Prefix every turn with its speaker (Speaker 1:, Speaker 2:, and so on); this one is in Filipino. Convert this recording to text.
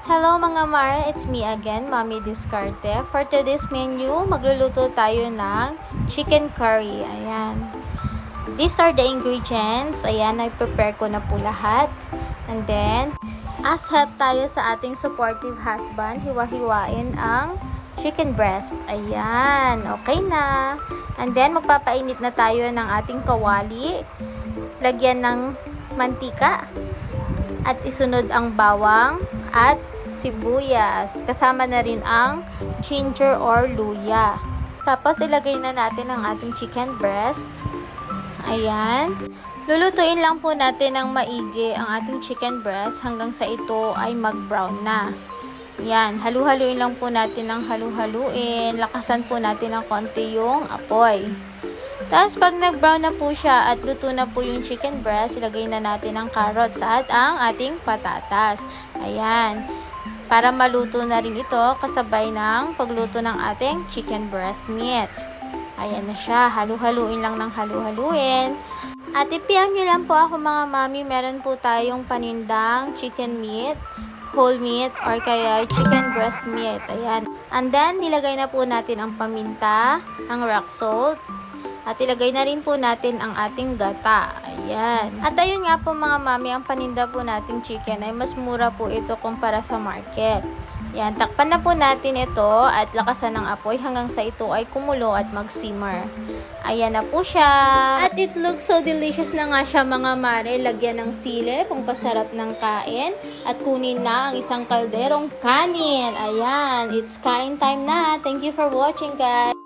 Speaker 1: Hello mga Mare, it's me again, Mami Discarte. For today's menu, magluluto tayo ng chicken curry. Ayan. These are the ingredients. Ayan, I-prepare ko na po lahat. And then, as help tayo sa ating supportive husband, hiwa-hiwain ang chicken breast. Ayan, okay na. And then, magpapainit na tayo ng ating kawali. Lagyan ng mantika. At isunod ang bawang at sibuyas. Kasama na rin ang ginger or luya. Tapos ilagay na natin ang ating chicken breast. Ayan. Lulutuin lang po natin ng maigi ang ating chicken breast hanggang sa ito ay mag-brown na. Ayan. Halu-haluin lang po natin ng halu-haluin. Lakasan po natin ng konti yung apoy. Tapos, pag nag-brown na po siya at luto na po yung chicken breast, ilagay na natin ang carrots at ang ating patatas. Ayan. Para maluto na rin ito kasabay ng pagluto ng ating chicken breast meat. Ayan na siya. Halu-haluin lang ng halu-haluin. At i-PM nyo lang po ako mga mami. Meron po tayong panindang chicken meat, whole meat, or kaya chicken breast meat. Ayan. And then, nilagay na po natin ang paminta, ang rock salt, at ilagay na rin po natin ang ating gata. Ayan. At ayun nga po mga mami, ang paninda po nating chicken ay mas mura po ito kumpara sa market. Ayan. Takpan na po natin ito at lakasan ng apoy hanggang sa ito ay kumulo at mag-simmer. Ayan na po siya. At it looks so delicious na nga siya mga mare. Lagyan ng sili, pampasarap ng kain. At kunin na ang isang kalderong kanin. Ayan. It's kain time na. Thank you for watching guys.